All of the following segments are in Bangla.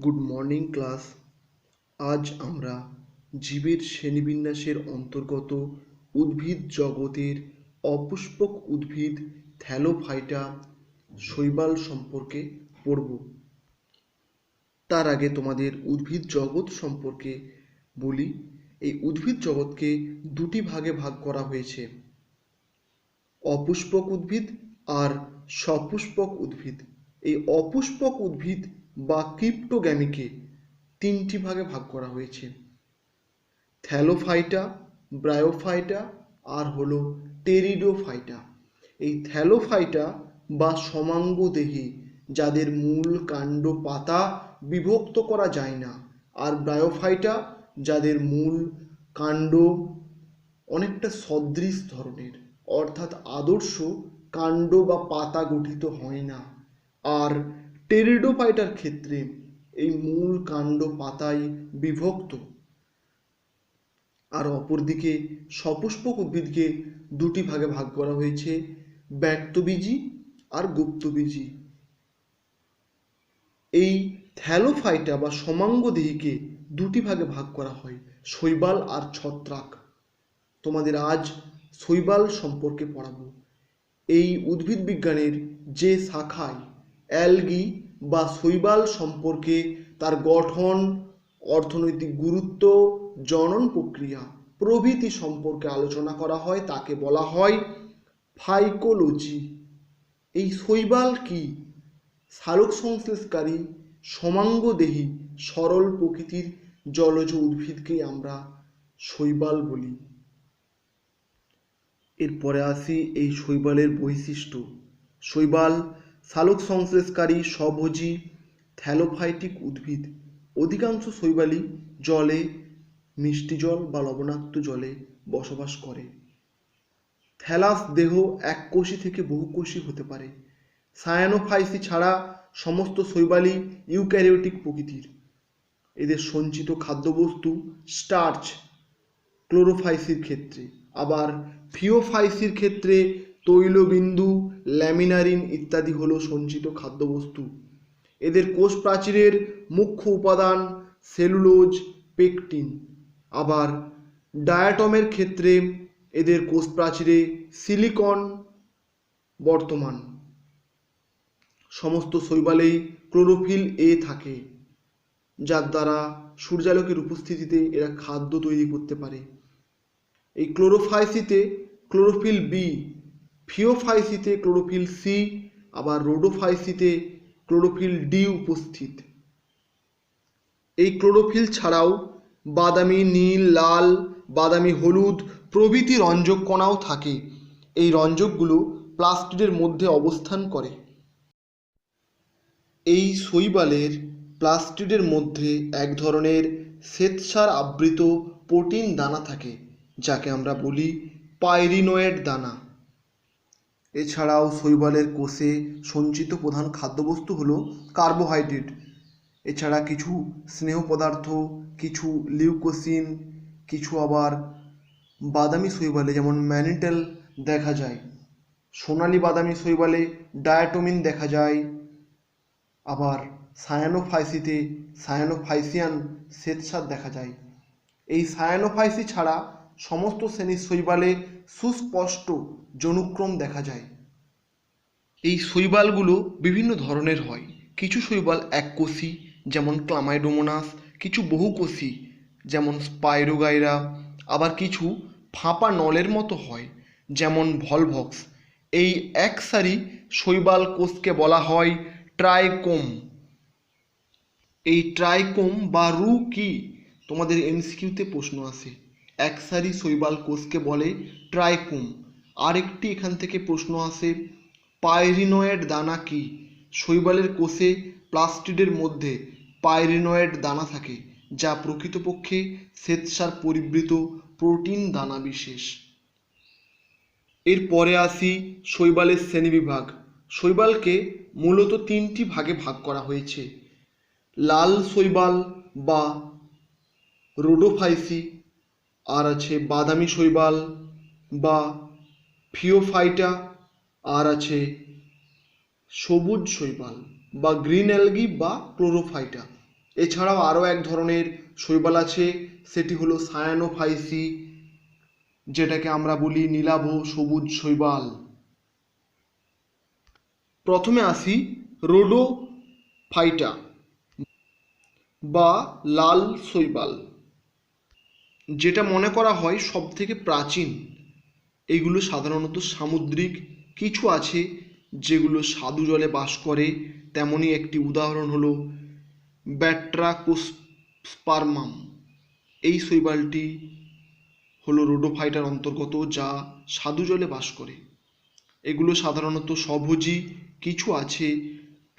Good morning class. আজ আমরা জীবের শ্রেণীবিন্যাসের অন্তর্গত উদ্ভিদ জগতের অপুষ্পক উদ্ভিদ থ্যালোফাইটা শৈবাল সম্পর্কে পড়ব। তার আগে তোমাদের উদ্ভিদ জগৎ সম্পর্কে বলি। এই উদ্ভিদ জগৎকে দুটি ভাগে ভাগ করা হয়েছে, অপুষ্পক উদ্ভিদ আর সপুষ্পক উদ্ভিদ। এই অপুষ্পক উদ্ভিদ বা ক্রিপ্টোগ্যামিকে তিনটি ভাগে ভাগ করা হয়েছে, থ্যালোফাইটা, ব্রায়োফাইটা আর হলো টেরিডোফাইটা। এই থ্যালোফাইটা বা সমাঙ্গদেহী, যাদের মূল কাণ্ড পাতা বিভক্ত করা যায় না, আর ব্রায়োফাইটা যাদের মূল কাণ্ড অনেকটা সদৃশ ধরনের, অর্থাৎ আদর্শ কাণ্ড বা পাতা গঠিত হয় না। আর টেরিডোফাইটার ক্ষেত্রে এই মূল কাণ্ড পাতায় বিভক্ত। আর অপরদিকে সপুষ্পক উদ্ভিদকে দুটি ভাগে ভাগ করা হয়েছে, ব্যক্তবীজী আর গুপ্তবীজী। এই থ্যালোফাইটা বা সমাঙ্গদেহীকে দুটি ভাগে ভাগ করা হয়, শৈবাল আর ছত্রাক। তোমাদের আজ শৈবাল সম্পর্কে পড়াবো। এই উদ্ভিদ বিজ্ঞানের যে শাখায় অ্যালগি বা শৈবাল সম্পর্কে, তার গঠন, অর্থনৈতিক গুরুত্ব, জনন প্রক্রিয়া প্রভৃতি সম্পর্কে আলোচনা করা হয়, তাকে বলা হয় ফাইকোলজি। এই শৈবাল কি? সালোক সংশ্লেষকারী সমাঙ্গদেহী সরল প্রকৃতির জলজ উদ্ভিদকেই আমরা শৈবাল বলি। এরপরে আসি এই শৈবালের বৈশিষ্ট্য। শৈবাল সালোক সংশ্লেষকারী স্বভোজী থ্যালোফাইটিক উদ্ভিদ। অধিকাংশ শৈবালই জলে, মিষ্টি জল বা লবণাক্ত জলে বসবাস করে। থ্যালাস দেহ এককোষী থেকে বহুকোষী হতে পারে। সায়ানোফাইসি ছাড়া সমস্ত শৈবালই ইউক্যারিওটিক প্রকৃতির। এদের সঞ্চিত খাদ্যবস্তু স্টার্চ ক্লোরোফাইসির ক্ষেত্রে, আবার ফিওফাইসির ক্ষেত্রে তৈলবিন্দু, ল্যামিনারিন ইত্যাদি হলো সঞ্চিত খাদ্যবস্তু। এদের কোষ প্রাচীরের মুখ্য উপাদান সেলুলোজ, পেকটিন। আবার ডায়াটমের ক্ষেত্রে এদের কোষ প্রাচীরে সিলিকন বর্তমান। সমস্ত শৈবালেই ক্লোরোফিল এ থাকে, যার দ্বারা সূর্যালোকের উপস্থিতিতে এরা খাদ্য তৈরি করতে পারে। এই ক্লোরোফাইসিতে ক্লোরোফিল বি, ফিওফাইসিতে ক্লোরোফিল সি, আবার রোডোফাইসিতে ক্লোরোফিল ডি উপস্থিত। এই ক্লোরোফিল ছাড়াও বাদামি নীল, লাল, বাদামি হলুদ প্রভৃতি রঞ্জক কণাও থাকে। এই রঞ্জকগুলো প্লাস্টিডের মধ্যে অবস্থান করে। এই শৈবালের প্লাস্টিডের মধ্যে এক ধরনের শ্বেতসার আবৃত প্রোটিন দানা থাকে, যাকে আমরা বলি পাইরিনয়েড দানা। এছাড়াও শৈবালের কোষে সঞ্চিত প্রধান খাদ্যবস্তু হলো কার্বোহাইড্রেট। এছাড়া কিছু স্নেহ পদার্থ, কিছু লিউকোসিন, কিছু আবার বাদামি শৈবালে যেমন ম্যানিটেল দেখা যায়। সোনালি বাদামি শৈবালে ডায়াটমিন দেখা যায়। আবার সায়ানোফাইসিতে সায়ানোফাইসিয়ান শ্বেতসার দেখা যায়। এই সায়ানোফাইসি ছাড়া সমস্ত শ্রেণীর শৈবালে সুস্পষ্ট যৌনক্রম দেখা যায়। এই শৈবালগুলো বিভিন্ন ধরনের হয়। কিছু শৈবাল এককোষী যেমন ক্লামাইডোমোনাস, কিছু বহুকোষী যেমন স্পাইরোগাইরা, আবার কিছু ফাঁপা নলের মতো হয় যেমন ভলভক্স। এই একসারি শৈবাল কোষকে বলা হয় ট্রাইকোম। এই ট্রাইকোম বা রু কি? তোমাদের এমসিকিউতে প্রশ্ন আসে। একসারি শৈবাল কোষকে বলে ট্রাইকোম। আরেকটি এখান থেকে প্রশ্ন আসে, পাইরিনয়েড দানা কি? শৈবালের কোষে প্লাস্টিডের মধ্যে পাইরিনয়েড দানা থাকে, যা প্রকৃতপক্ষে শ্বেতসার পরিবৃত প্রোটিন দানা বিশেষ। এরপরে আসি শৈবালের শ্রেণীবিভাগ। শৈবালকে মূলত তিনটি ভাগে ভাগ করা হয়েছে, লাল শৈবাল বা রোডোফাইসি, আর আছে বাদামি শৈবাল বা ফিওফাইটা, আর আছে সবুজ শৈবাল বা গ্রিন অ্যালগি বা ক্লোরোফাইটা। এছাড়াও আরও এক ধরনের শৈবাল আছে, সেটি হলো সায়ানোফাইসি, যেটাকে আমরা বলি নীলাভ সবুজ শৈবাল। প্রথমে আসি রোডোফাইটা বা লাল শৈবাল, যেটা মনে করা হয় সব থেকে প্রাচীন। এগুলো সাধারণত সামুদ্রিক, কিছু আছে যেগুলো স্বাদু জলে বাস করে। তেমনই একটি উদাহরণ হলো ব্যাট্রাকোস্পার্মাম। এই শৈবালটি হলো রোডোফাইটার অন্তর্গত, যা স্বাদু জলে বাস করে। এগুলো সাধারণত স্বভোজী, কিছু আছে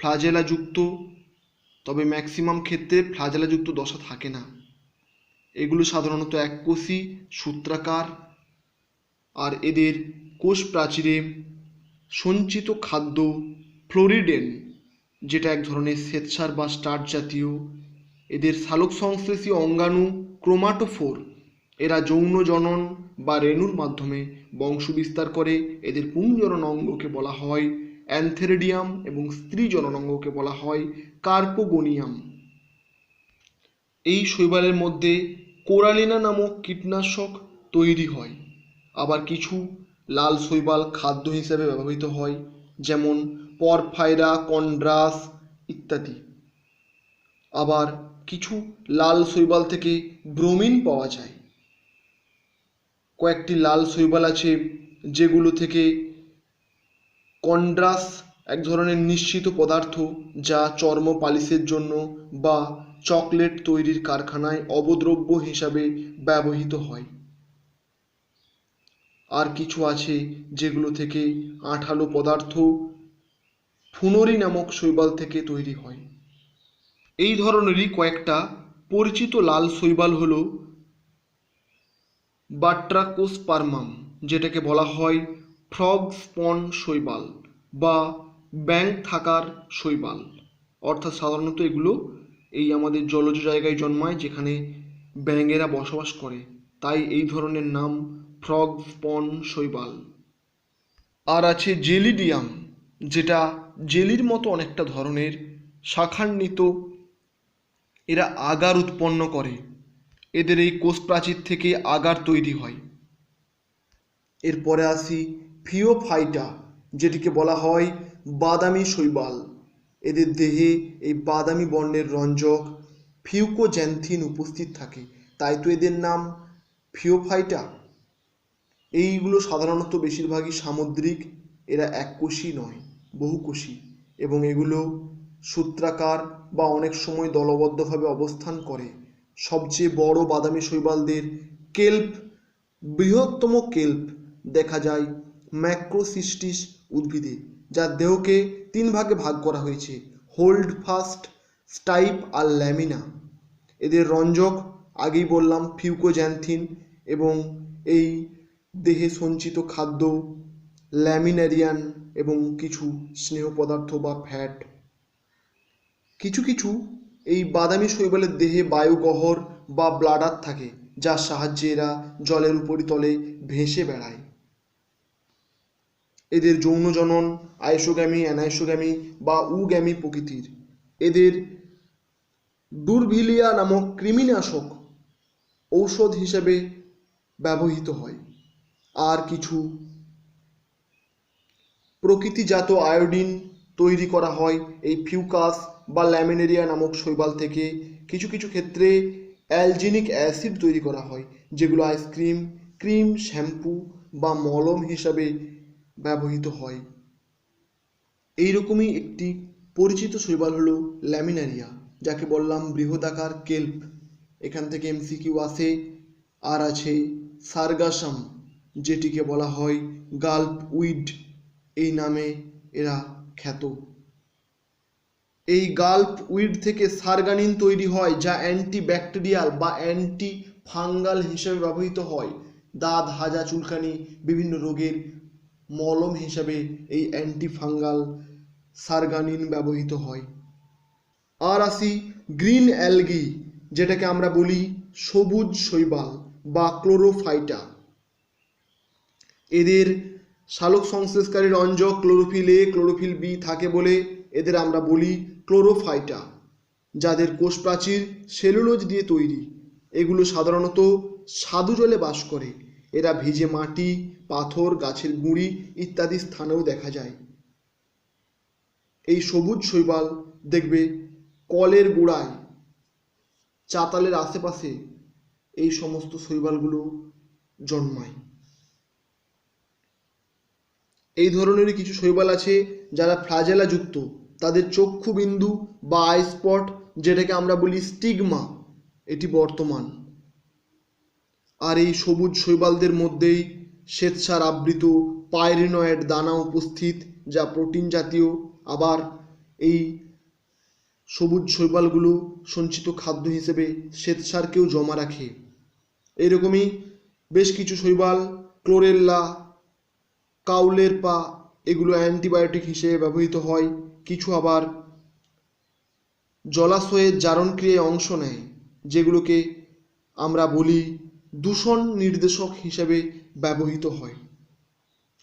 ফ্লাজেলাযুক্ত, তবে ম্যাক্সিমাম ক্ষেত্রে ফ্লাজেলাযুক্ত দশা থাকে না। এগুলো সাধারণত এককোষী, সূত্রাকার, আর এদের কোষ প্রাচীরে সঞ্চিত খাদ্য ফ্লোরিডেন, যেটা এক ধরনের শ্বেতসার বা স্টার্চ জাতীয়। এদের সালোক সংশ্লেষী অঙ্গাণু ক্রোমাটোফোর, এরা যৌন জনন বা রেণুর মাধ্যমে বংশ বিস্তার করে। এদের পুংজনন অঙ্গকে বলা হয় অ্যান্থেরিডিয়াম এবং স্ত্রী জনন অঙ্গকে বলা হয় কার্পোগোনিয়াম। এই শৈবালের মধ্যে কোরালিনা নামক কীটনাশক তৈরি হয়। আবার কিছু লাল শৈবাল খাদ্য হিসেবে ব্যবহৃত হয়, যেমন পরফাইরা, কন্ড্রাস ইত্যাদি। আবার কিছু লাল শৈবাল থেকে ব্রোমিন পাওয়া যায়। কয়েকটি লাল শৈবাল আছে যেগুলো থেকে কন্ড্রাস এক ধরনের নিশ্চিত পদার্থ, যা চর্ম পালিশের জন্য বা চকলেট তৈরির কারখানায় অবদ্রব্য হিসাবে ব্যবহৃত হয়। আর কিছু আছে যেগুলো থেকে আঠালো পদার্থ ফুনরি নামক শৈবাল থেকে তৈরি হয়। এই ধরনেরই কয়েকটা পরিচিত লাল শৈবাল হল বাট্রাকোস্পার্মাম, যেটাকে বলা হয় ফ্রগ স্পন শৈবাল বা ব্যাঙ থাকার শৈবাল। অর্থাৎ সাধারণত এগুলো এই আমাদের জলজ জায়গায় জন্মায়, যেখানে ব্যাঙেরা বসবাস করে, তাই এই ধরনের নাম ফ্রগ স্পন শৈবাল। আর আছে জেলিডিয়াম, যেটা জেলির মতো অনেকটা ধরনের, শাখান্বিত। এরা আগার উৎপন্ন করে। এদের এই কোষ প্রাচীর থেকে আগার তৈরি হয়। এরপরে আসি ফিওফাইটা, যেটিকে বলা হয় বাদামি শৈবাল। এদের দেহে এই বাদামি বর্ণের রঞ্জক ফিউকোজ্যান্থিন উপস্থিত থাকে, তাই তো এদের নাম ফিওফাইটা। এইগুলো সাধারণত বেশিরভাগই সামুদ্রিক। এরা এককোষী নয়, বহুকোষী, এবং এগুলো সূত্রাকার বা অনেক সময় দলবদ্ধভাবে অবস্থান করে। সবচেয়ে বড় বাদামি শৈবালদের কেল্প, বৃহত্তম কেল্প দেখা যায় ম্যাক্রোসিস্টিস উদ্ভিদে, যার দেহকে 3 ভাগে ভাগ করা হয়েছে: হোল্ড ফাস্ট, স্টাইপ আর ল্যামিনা। এদের রঞ্জক আগেই বললাম ফিউকোজ্যান্থিন, এবং এই দেহে সঞ্চিত খাদ্য ল্যামিনারিয়ান এবং কিছু স্নেহ পদার্থ বা ফ্যাট। কিছু কিছু এই বাদামি শৈবালের দেহে বায়ুগহ্বর বা ব্লাডার থাকে, যার সাহায্যে এরা জলের উপরিতলে ভেসে বেড়ায়। এদের যৌন জনন আইসোগ্যামি, অ্যানাইসোগ্যামি বা উগ্যামি প্রকৃতির। এদের ডুরভিলিয়া নামক কৃমিনাশক ঔষধ হিসেবে ব্যবহৃত হয়। আর কিছু প্রকৃতিজাত আয়োডিন তৈরি করা হয় এই ফিউকাস বা ল্যামিনেরিয়া নামক শৈবাল থেকে। কিছু কিছু ক্ষেত্রে অ্যালজিনিক অ্যাসিড তৈরি করা হয়, যেগুলো আইসক্রিম, ক্রিম, শ্যাম্পু বা মলম হিসাবে ব্যবহৃত হয়। এইরকমই একটি পরিচিত শৈবাল হলো ল্যামিনারিয়া, যাকে বললাম বৃহদাকার কেল্প। এখান থেকে এমসিকিউ আসে। আর আছে সারগাসাম, যেটিকে বলা হয় গাল্প উইড, এই নামে এরা খ্যাত। এই গাল্প উইড থেকে সারগানিন তৈরি হয়, যা অ্যান্টিব্যাকটেরিয়াল বা অ্যান্টি ফাঙ্গাল হিসেবে ব্যবহৃত হয়। দাঁত, হাজা, চুলকানি, বিভিন্ন রোগের মলম হিসাবে এই অ্যান্টি ফাঙ্গাল সারগানিন ব্যবহৃত হয়। আর আসি গ্রিন অ্যালগি, যেটাকে আমরা বলি সবুজ শৈবাল বা ক্লোরোফাইটা। এদের সালোক সংশ্লেষকারী রঞ্জক ক্লোরোফিল এ, ক্লোরোফিল বি থাকে বলে এদের আমরা বলি ক্লোরোফাইটা। যাদের কোষ প্রাচীর সেলুলোজ দিয়ে তৈরি। এগুলো সাধারণত স্বাদু জলে বাস করে। এরা ভিজে মাটি, পাথর, গাছের গুঁড়ি ইত্যাদি স্থানেও দেখা যায়। এই সবুজ শৈবাল দেখবে কলের গোড়ায়, চাতালের আশেপাশে এই সমস্ত শৈবালগুলো জন্মায়। এই ধরনেরই কিছু শৈবাল আছে যারা ফ্ল্যাজেলা যুক্ত। তাদের চক্ষুবিন্দু বা আই স্পট, যেটাকে আমরা বলি স্টিগমা, এটি বর্তমান। আর এই সবুজ শৈবালদের মধ্যেই শ্বেতসার আবৃত পাইরিনয়েড দানা উপস্থিত, যা প্রোটিন জাতীয়। আবার এই সবুজ শৈবালগুলো সঞ্চিত খাদ্য হিসেবে শ্বেতসারকেও জমা রাখে। এইরকমই বেশ কিছু শৈবাল, ক্লোরেল্লা, কাউলের পা, এগুলো অ্যান্টিবায়োটিক হিসেবে ব্যবহৃত হয়। কিছু আবার জলাশয়ের জারণক্রিয়ায় অংশ নেয়, যেগুলোকে আমরা বলি দূষণ নির্দেশক হিসেবে ব্যবহৃত হয়।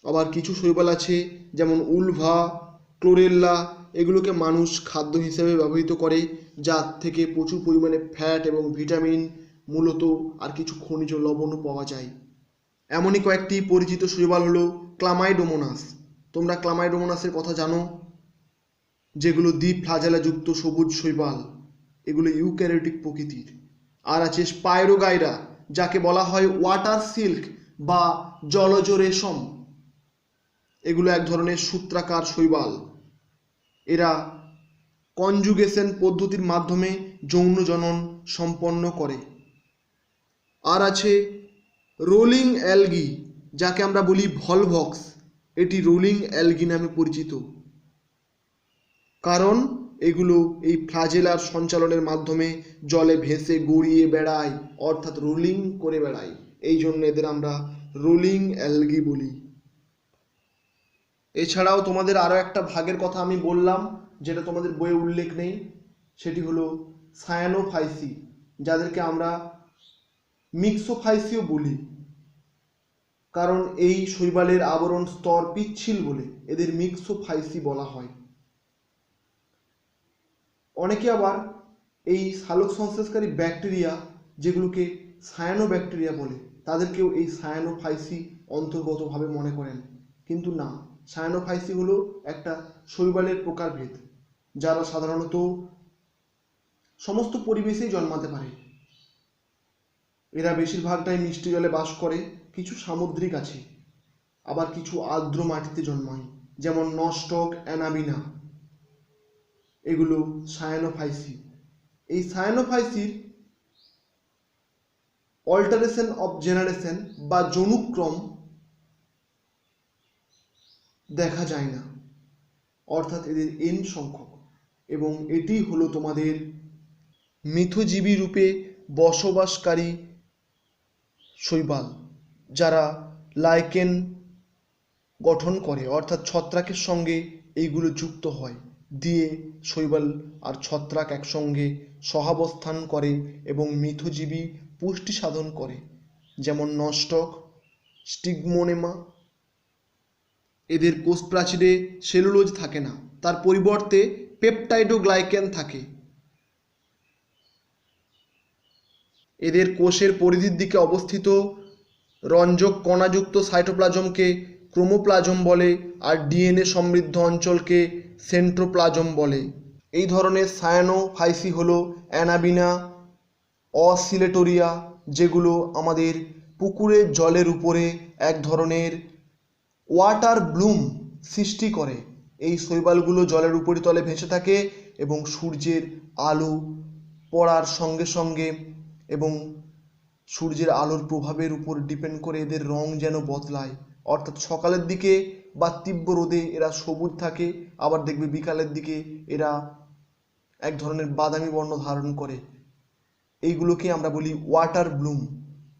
আবার কিছু শৈবাল আছে যেমন উলভা, ক্লোরেল্লা, এগুলোকে মানুষ খাদ্য হিসেবে ব্যবহৃত করে, যার থেকে প্রচুর পরিমাণে ফ্যাট এবং ভিটামিন, মূলত আর কিছু খনিজ লবণও পাওয়া যায়। এমনই কয়েকটি পরিচিত শৈবাল হলো ক্লামাইডোমোনাস। তোমরা ক্লামাইডোমোনাসের কথা জানো, যেগুলো দ্বিফ্ল্যাজেলাযুক্ত সবুজ শৈবাল। এগুলো ইউক্যারিওটিক প্রকৃতির। আর আছে স্পাইরোগাইরা, যাকে বলা হয় ওয়াটার সিল্ক বা জলজ রেশম। এগুলো এক ধরনের সূত্রাকার শৈবাল। এরা কনজুগেশন পদ্ধতির মাধ্যমে যৌন জনন সম্পন্ন করে। আর আছে রোলিং অ্যালগি, যাকে আমরা বলি ভলভক্স। এটি রোলিং অ্যালগি নামে পরিচিত, কারণ এগুলো এই ফ্ল্যাজেলার সঞ্চালনের মাধ্যমে জলে ভেসে গড়িয়ে বেড়ায়, অর্থাৎ রোলিং করে বেড়ায়। এই জন্য এদের আমরা রোলিং অ্যালগি বলি। এছাড়াও তোমাদের আরও একটা ভাগের কথা আমি বললাম, যেটা তোমাদের বইয়ে উল্লেখ নেই, সেটি হলো সায়ানোফাইসি, যাদেরকে আমরা মিক্সোফাইসিও বলি, কারণ এই শৈবালের আবরণ স্তর পিচ্ছিল বলে এদের মিক্সোফাইসি বলা হয়। অনেকে আবার এই সালোক সংশ্লেষকারী ব্যাকটেরিয়া, যেগুলোকে সায়ানোব্যাকটেরিয়া বলে, তাদেরকেও এই সায়ানোফাইসি অন্তর্গতভাবে মনে করেন, কিন্তু না, সায়ানোফাইসি হলো একটা শৈবালের প্রকারভেদ, যারা সাধারণত সমস্ত পরিবেশেই জন্মাতে পারে। এরা বেশিরভাগটাই মিষ্টি জলে বাস করে, কিছু সামুদ্রিক আছে, আবার কিছু আর্দ্র মাটিতে জন্মায়, যেমন নস্টক, অ্যানাবিনা, এগুলো সায়ানোফাইসি। এই সায়ানোফাইসির অল্টারেশন অফ জেনারেশন বা জনুক্রম দেখা যায় না, অর্থাৎ এদের এন সংখ্যক, এবং এটি হলো তোমাদের মিথজীবী রূপে বসবাসকারী শৈবাল, যারা লাইকেন গঠন করে, অর্থাৎ ছত্রাকের সঙ্গে এইগুলো যুক্ত হয়, দিয়ে শৈবাল আর ছত্রাক একসঙ্গে সহাবস্থান করে এবং মিথজীবী পুষ্টি সাধন করে, যেমন নস্টক, স্টিগমোনেমা। এদের কোষ প্রাচীরে সেলুলোজ থাকে না, তার পরিবর্তে পেপটাইডোগ্লাইকেন থাকে। এদের কোষের পরিধির দিকে অবস্থিত রঞ্জক কণাযুক্ত সাইটোপ্লাজমকে ক্রোমোপ্লাজম বলে, আর ডিএনএ সমৃদ্ধ অঞ্চলকে সেন্ট্রোপ্লাজম বলে। এই ধরনের সায়ানোফাইসি হলো অ্যানাবিনা, অসিলেটোরিয়া, যেগুলো আমাদের পুকুরের জলের উপরে এক ধরনের ওয়াটার ব্লুম সৃষ্টি করে। এই শৈবালগুলো জলের উপরিতলে ভেসে থাকে এবং সূর্যের আলো পড়ার সঙ্গে সঙ্গে এবং সূর্যের আলোর প্রভাবের উপর ডিপেন্ড করে এদের রং যেন বদলায়, অর্থাৎ সকালের দিকে বা তীব্র রোদে এরা সবুজ থাকে, আবার দেখবে বিকালের দিকে এরা এক ধরনের বাদামি বর্ণ ধারণ করে। এইগুলোকে আমরা বলি ওয়াটার ব্লুম,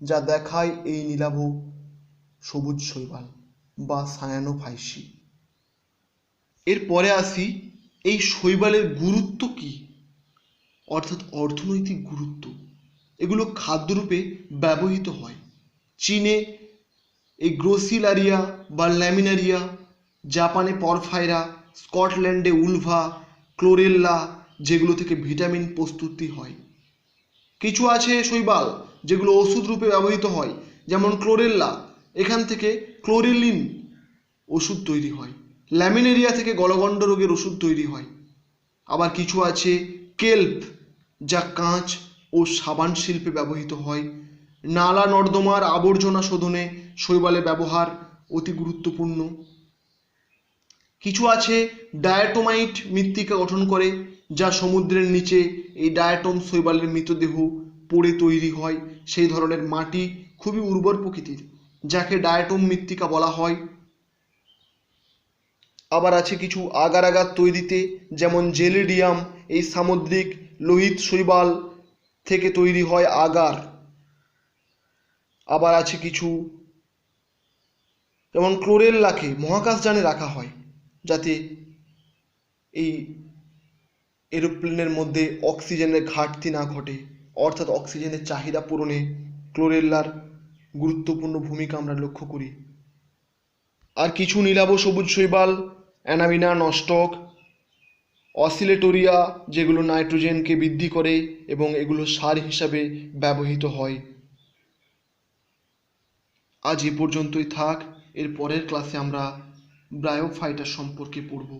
যা দেখায় এই নীলাভ সবুজ শৈবাল বা সায়ানোফাইসি। এরপরে আসি এই শৈবালের গুরুত্ব কি, অর্থাৎ অর্থনৈতিক গুরুত্ব। এগুলো খাদ্যরূপে ব্যবহৃত হয়। চীনে এই গ্রোসিলারিয়া বা ল্যামিনারিয়া, জাপানে পরফাইরা, স্কটল্যান্ডে উলভা, ক্লোরেল্লা, যেগুলো থেকে ভিটামিন প্রস্তুতি হয়। কিছু আছে শৈবাল যেগুলো ওষুধ রূপে ব্যবহৃত হয়, যেমন ক্লোরেল্লা, এখান থেকে ক্লোরেলিন ওষুধ তৈরি হয়। ল্যামিনেরিয়া থেকে গলগণ্ড রোগের ওষুধ তৈরি হয়। আবার কিছু আছে কেল্প, যা কাঁচ ও সাবান শিল্পে ব্যবহৃত হয়। নালা নর্দমার আবর্জনা শোধনে শৈবালের ব্যবহার অতি গুরুত্বপূর্ণ। কিছু আছে ডায়াটোমাইট মৃত্তিকা গঠন করে, যা সমুদ্রের নিচে এই ডায়াটম শৈবালের মৃতদেহ পড়ে তৈরি হয়। সেই ধরনের মাটি খুবই উর্বর প্রকৃতির, যাকে ডায়াটম মৃত্তিকা বলা হয়। আবার আছে কিছু আগার আগার তৈরিতে, যেমন জেলিডিয়াম, এই সামুদ্রিক লোহিত শৈবাল থেকে তৈরি হয় আগার। আবার আছে কিছু, যেমন ক্লোরেল্লাকে মহাকাশযানে রাখা হয়, যাতে এই এরোপ্লেনের মধ্যে অক্সিজেনের ঘাটতি না ঘটে, অর্থাৎ অক্সিজেনের চাহিদা পূরণে ক্লোরেল্লার গুরুত্বপূর্ণ ভূমিকা আমরা লক্ষ্য করি। আর কিছু নীলাভ সবুজ শৈবাল, অ্যানামিনা নস্টক, অসিলেটোরিয়া, যেগুলো নাইট্রোজেনকে বৃদ্ধি করে এবং এগুলো সার হিসাবে ব্যবহৃত হয়। আজ এ পর্যন্তই থাক। এর পরের ক্লাসে আমরা ব্রায়োফাইটা সম্পর্কে পড়ব।